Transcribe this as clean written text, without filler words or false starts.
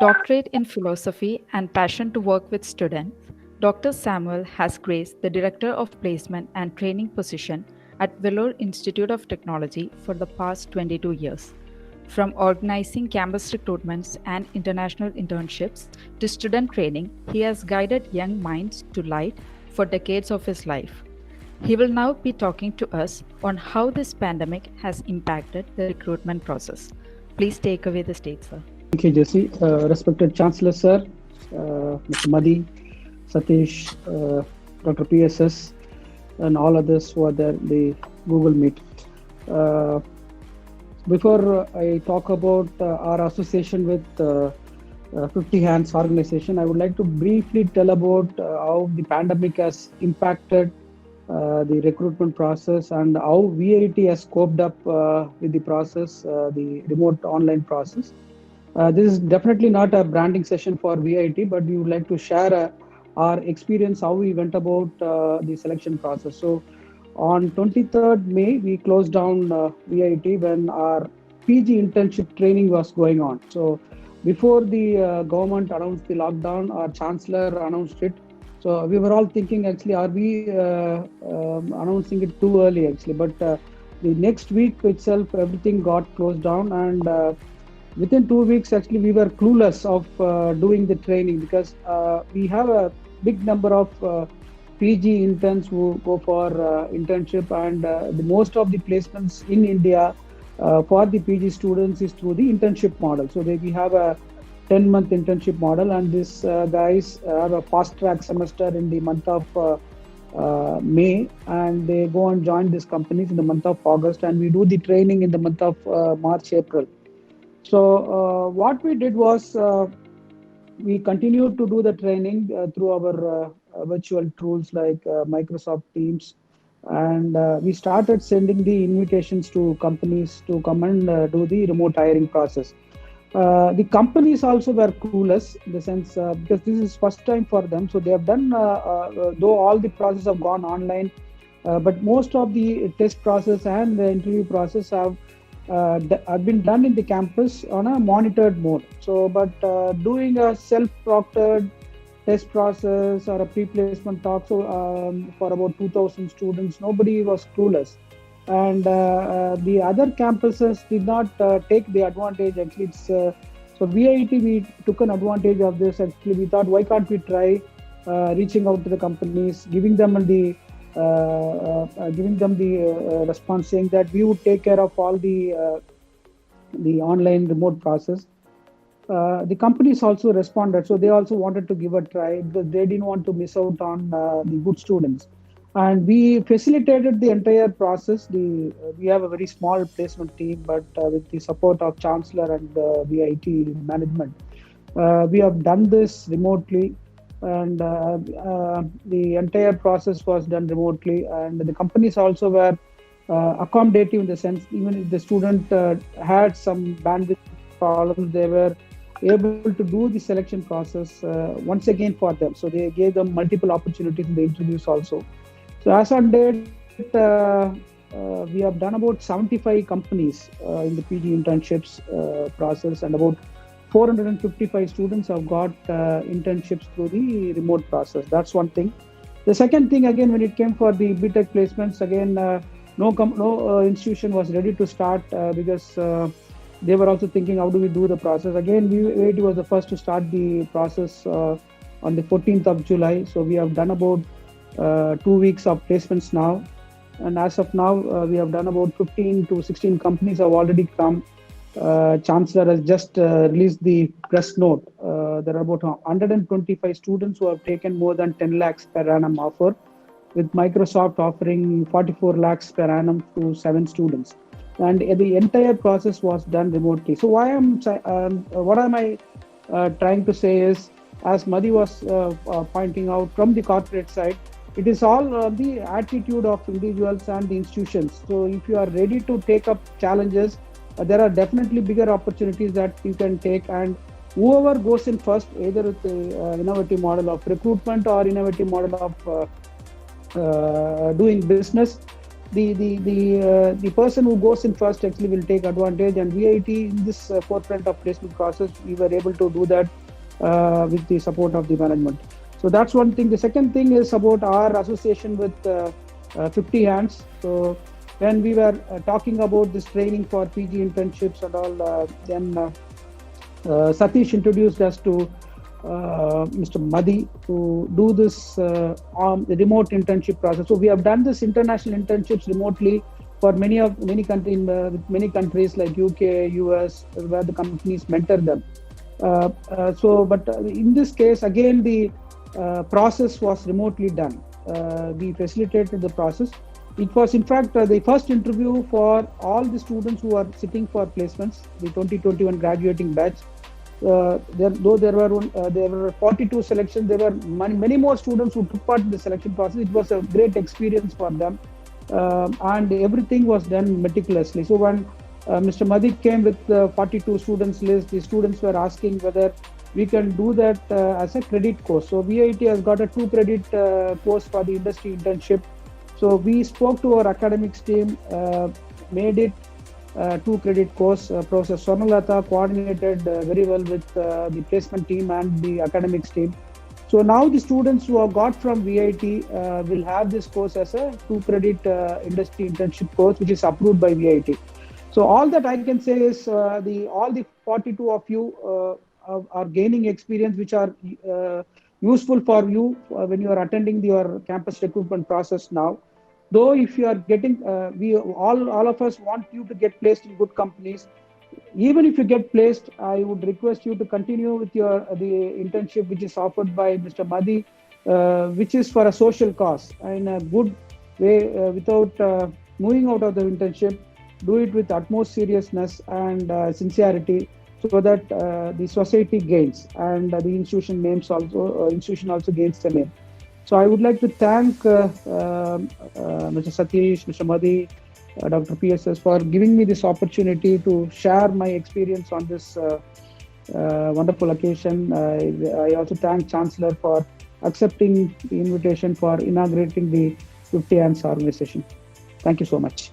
Doctorate in philosophy and passion to work with students, Dr. Samuel has graced the Director of Placement and Training position at Vellore Institute of Technology for the past 22 years. From organizing campus recruitments and international internships to student training, he has guided young minds to light for decades of his life. He will now be talking to us on how this pandemic has impacted the recruitment process. Please take away the stage, sir. Thank you, Jesse. Respected Chancellor, sir, Mr. Madi, Satish, Dr. PSS, and all others who are there in the Google Meet. Uh, Before I talk about our association with 50 Hands organization, I would like to briefly tell about how the pandemic has impacted the recruitment process and how VIT has coped up with the process, the remote online process. This is definitely not a branding session for VIT, but we would like to share our experience, how we went about the selection process. So on 23rd May, we closed down VIT when our PG internship training was going on. So before the government announced the lockdown, our chancellor announced it. So we were all thinking, actually, are we announcing it too early, actually? But the next week itself, everything got closed down, and within 2 weeks, actually, we were clueless of doing the training because we have a big number of PG interns who go for internship, and the most of the placements in India for the PG students is through the internship model. So we have a 10-month internship model, and these guys have a fast track semester in the month of May, and they go and join these companies in the month of August, and we do the training in the month of March, April. So what we did was we continued to do the training through our virtual tools like Microsoft Teams, and we started sending the invitations to companies to come and do the remote hiring process. The companies also were clueless in the sense because this is first time for them, so they have done though all the process have gone online, but most of the test process and the interview process have been done in the campus on a monitored mode. So, but doing a self-proctored test process or a pre-placement talk, so for about 2,000 students, nobody was clueless. And the other campuses did not take the advantage. Actually, so VIT, we took an advantage of this. Actually, we thought, why can't we try reaching out to the companies, giving them the response saying that we would take care of all the online remote process. The companies also responded, so they also wanted to give a try because they didn't want to miss out on the good students. And we facilitated the entire process. We have a very small placement team, but with the support of Chancellor and VIT management, we have done this remotely, and the entire process was done remotely. And the companies also were accommodative in the sense, even if the student had some bandwidth problems, they were able to do the selection process once again for them. So they gave them multiple opportunities in the interviews also. So as on date, we have done about 75 companies in the PG internships process, and about 455 students have got internships through the remote process. That's one thing. The second thing, again, when it came for the BTech placements, again, no institution was ready to start because they were also thinking, how do we do the process? Again, VIT was the first to start the process on the 14th of July. So we have done about 2 weeks of placements now. And as of now, we have done about 15 to 16 companies have already come. Chancellor has just released the press note. There are about 125 students who have taken more than 10 lakhs per annum offer, with Microsoft offering 44 lakhs per annum to 7 students. And the entire process was done remotely. So what am I trying to say is, as Madhi was pointing out from the corporate side, it is all the attitude of individuals and the institutions. So if you are ready to take up challenges, there are definitely bigger opportunities that you can take. And whoever goes in first, either with the innovative model of recruitment or innovative model of doing business, the person who goes in first actually will take advantage. And VIT in this forefront of placement process, we were able to do that with the support of the management. So that's one thing. The second thing is about our association with 50 Hands. So when we were talking about this training for PG internships and all, then Satish introduced us to Mr. Madhi to do this the remote internship process. So we have done this international internships remotely for many countries, with many countries like UK, US, where the companies mentor them. But in this case, again, the process was remotely done. We facilitated the process. It was, in fact, the first interview for all the students who are sitting for placements, the 2021 graduating batch. There were 42 selections, there were many more students who took part in the selection process. It was a great experience for them, and everything was done meticulously. So when Mr. Madhi came with the 42 students list, the students were asking whether we can do that as a credit course. So VIT has got a 2-credit course for the industry internship. So we spoke to our academics team, made it 2-credit course. Professor Swarnalatha coordinated very well with the placement team and the academics team. So now the students who have got from VIT will have this course as a 2-credit industry internship course, which is approved by VIT. So all that I can say is all the 42 of you are gaining experience, which are useful for you when you are attending your campus recruitment process now. Though if you are getting, we all of us want you to get placed in good companies. Even if you get placed, I would request you to continue with the internship which is offered by Mr. Madhi, which is for a social cause in a good way, without moving out of the internship. Do it with utmost seriousness and sincerity, so that the society gains and the institution also gains the name. So I would like to thank Mr. Satish, Mr. Madhi, Dr. PSS for giving me this opportunity to share my experience on this wonderful occasion. I also thank Chancellor for accepting the invitation for inaugurating the 50 Hands organization. Thank you so much.